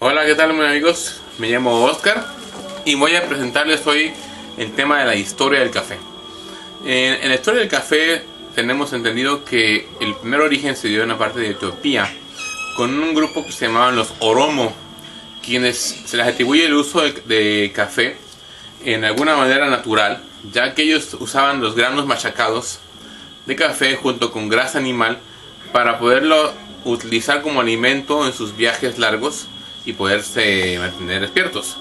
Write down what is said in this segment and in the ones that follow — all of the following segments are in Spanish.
Hola, ¿qué tal mis amigos? Me llamo Oscar y voy a presentarles hoy el tema de la historia del café. En la historia del café tenemos entendido que el primer origen se dio en la parte de Etiopía con un grupo que se llamaban los Oromo, quienes se les atribuye el uso de café en alguna manera natural, ya que ellos usaban los granos machacados de café junto con grasa animal para poderlo utilizar como alimento en sus viajes largos y poderse mantener despiertos.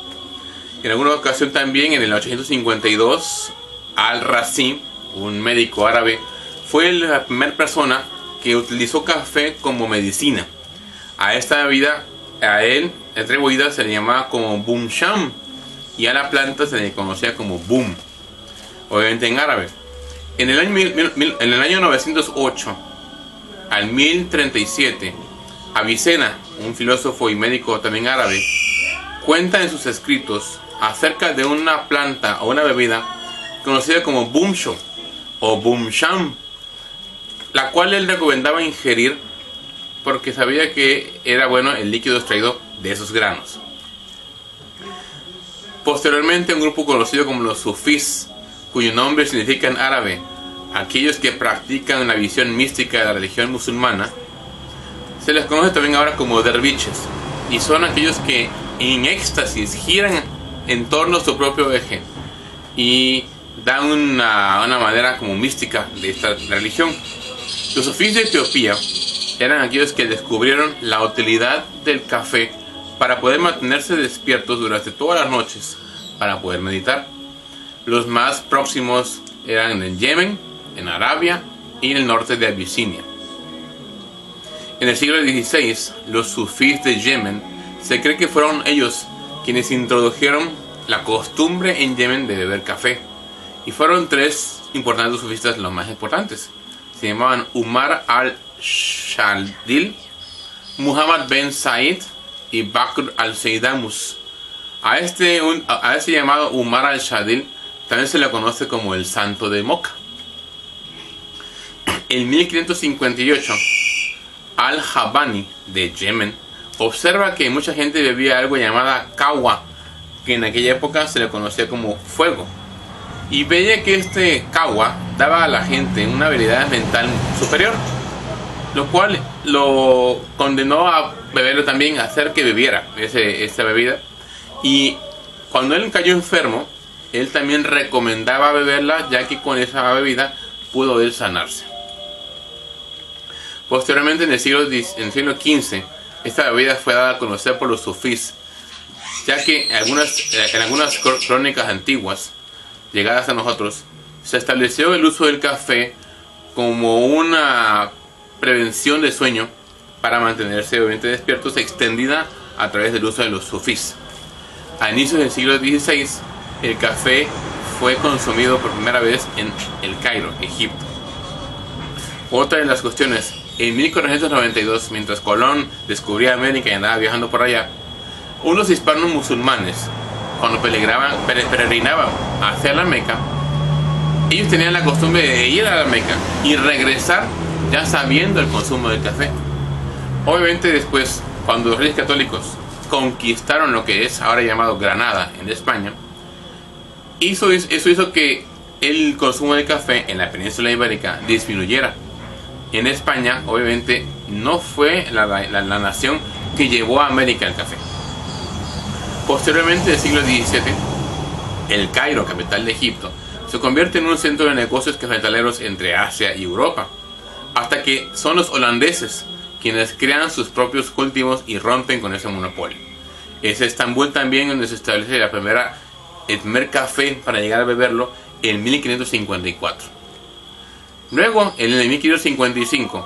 En alguna ocasión también, en el 852, Al-Razi, un médico árabe, fue la primera persona que utilizó café como medicina. A esta bebida, a él, atribuida, se le llamaba como Bum Sham, y a la planta se le conocía como Bum, obviamente en árabe. En el año 908 al 1037, Avicena, un filósofo y médico también árabe, cuenta en sus escritos acerca de una planta o una bebida conocida como Bumsho o Bumsham, la cual él recomendaba ingerir porque sabía que era bueno el líquido extraído de esos granos. Posteriormente, un grupo conocido como los sufís, cuyo nombre significa en árabe aquellos que practican la visión mística de la religión musulmana, se les conoce también ahora como derviches, y son aquellos que en éxtasis giran en torno a su propio eje y dan una manera como mística de esta religión. Los sufís de Etiopía eran aquellos que descubrieron la utilidad del café para poder mantenerse despiertos durante todas las noches para poder meditar. Los más próximos eran en Yemen, en Arabia y en el norte de Abisinia. En el siglo XVI, los sufís de Yemen se cree que fueron ellos quienes introdujeron la costumbre en Yemen de beber café, y fueron tres importantes sufistas, los más importantes. Se llamaban Umar al-Shadil, Muhammad ben Said y Bakr al-Seidamus. A este llamado Umar al-Shadil también se le conoce como el Santo de Moca. En 1558, Al-Habani de Yemen observa que mucha gente bebía algo llamada kawa, que en aquella época se le conocía como fuego, y veía que este kawa daba a la gente una habilidad mental superior, lo cual lo condenó a beberlo también, a hacer que bebiera esta bebida. Y cuando él cayó enfermo, él también recomendaba beberla, ya que con esa bebida pudo él sanarse. Posteriormente, en el siglo XV, esta bebida fue dada a conocer por los sufís, ya que en algunas crónicas antiguas, llegadas a nosotros, se estableció el uso del café como una prevención de sueño para mantenerse obviamente despiertos, extendida a través del uso de los sufís. A inicios del siglo XVI, el café fue consumido por primera vez en El Cairo, Egipto. Otra de las cuestiones, en 1492, mientras Colón descubría América y andaba viajando por allá, unos hispanos musulmanes, cuando peregrinaban hacia la Meca, ellos tenían la costumbre de ir a la Meca y regresar ya sabiendo el consumo del café. Obviamente después, cuando los reyes católicos conquistaron lo que es ahora llamado Granada en España, eso hizo que el consumo de café en la península ibérica disminuyera. En España, obviamente, no fue la nación que llevó a América el café. Posteriormente, en el siglo XVII, El Cairo, capital de Egipto, se convierte en un centro de negocios cafetaleros entre Asia y Europa, hasta que son los holandeses quienes crean sus propios cultivos y rompen con ese monopolio. Es Estambul también donde se establece el primer café para llegar a beberlo en 1554. Luego, en el 1555,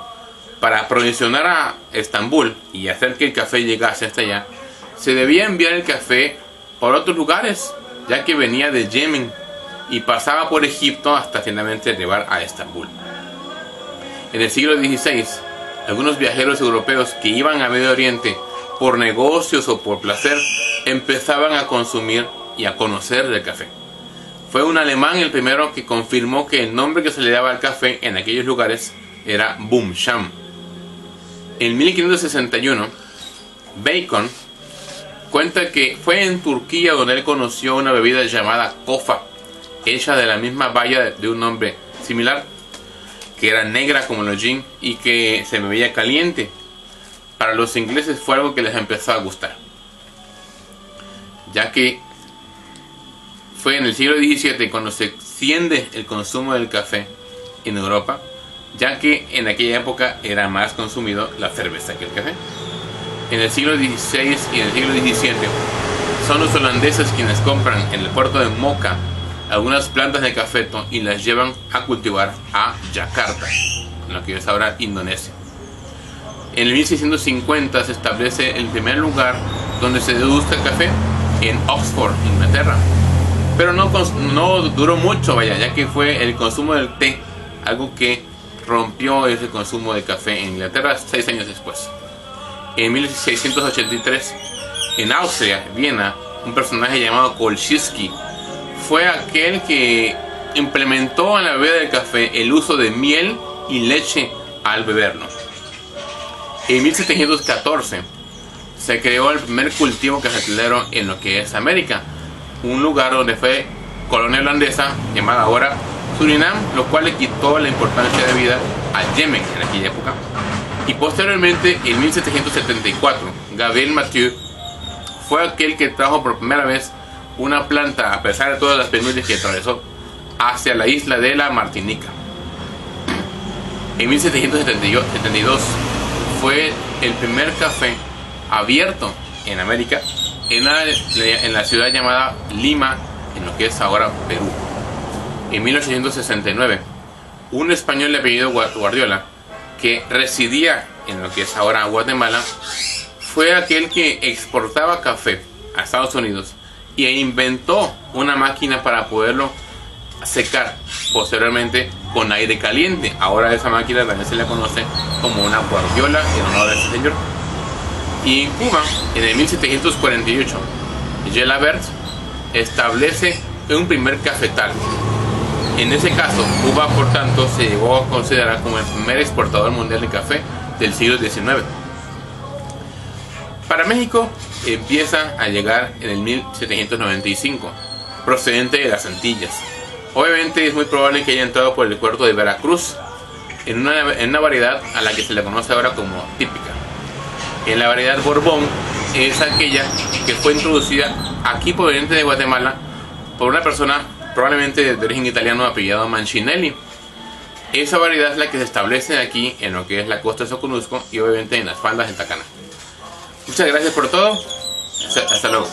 para provisionar a Estambul y hacer que el café llegase hasta allá, se debía enviar el café por otros lugares, ya que venía de Yemen y pasaba por Egipto hasta finalmente arribar a Estambul. En el siglo XVI, algunos viajeros europeos que iban a Medio Oriente por negocios o por placer empezaban a consumir y a conocer del café. Fue un alemán el primero que confirmó que el nombre que se le daba al café en aquellos lugares era Bumsham. En 1561, Bacon Cuenta que fue en Turquía donde él conoció una bebida llamada kofa, hecha de la misma baya de un nombre similar, que era negra como los gin y que se bebía caliente. Para los ingleses fue algo que les empezó a gustar, ya que fue en el siglo XVII cuando se extiende el consumo del café en Europa, ya que en aquella época era más consumido la cerveza que el café. En el siglo XVI y en el siglo XVII son los holandeses quienes compran en el puerto de Mocha algunas plantas de cafeto y las llevan a cultivar a Yakarta, en lo que es ahora Indonesia. En el 1650 se establece el primer lugar donde se degusta el café en Oxford, Inglaterra. Pero no duró mucho, vaya, ya que fue el consumo del té algo que rompió ese consumo de café en Inglaterra 6 años después. En 1683, en Austria, Viena, un personaje llamado Kolschisky fue aquel que implementó en la bebida del café el uso de miel y leche al beberlo. En 1714 se creó el primer cultivo cafetalero en lo que es América, un lugar donde fue colonia holandesa llamada ahora Surinam, lo cual le quitó la importancia de vida a Yemen en aquella época. Y posteriormente, en 1774, Gabriel Mathieu fue aquel que trajo por primera vez una planta, a pesar de todas las penurias que atravesó, hacia la isla de la Martinica. En 1772 fue el primer café abierto en América, en la ciudad llamada Lima, en lo que es ahora Perú. En 1869, un español de apellido Guardiola, que residía en lo que es ahora Guatemala, fue aquel que exportaba café a Estados Unidos e inventó una máquina para poderlo secar posteriormente con aire caliente. Ahora esa máquina también se le conoce como una Guardiola en honor a ese señor. Y en Cuba, en el 1748, Gelabert establece un primer cafetal. En ese caso, Cuba, por tanto, se llegó a considerar como el primer exportador mundial de café del siglo XIX. Para México empieza a llegar en el 1795, procedente de las Antillas. Obviamente es muy probable que haya entrado por el puerto de Veracruz, en una variedad a la que se le conoce ahora como típica. En la variedad Borbón es aquella que fue introducida aquí proveniente de Guatemala por una persona probablemente de origen italiano apellidado Mancinelli. Esa variedad es la que se establece aquí en lo que es la costa de Soconusco y obviamente en las faldas del Tacana. Muchas gracias por todo. Hasta luego.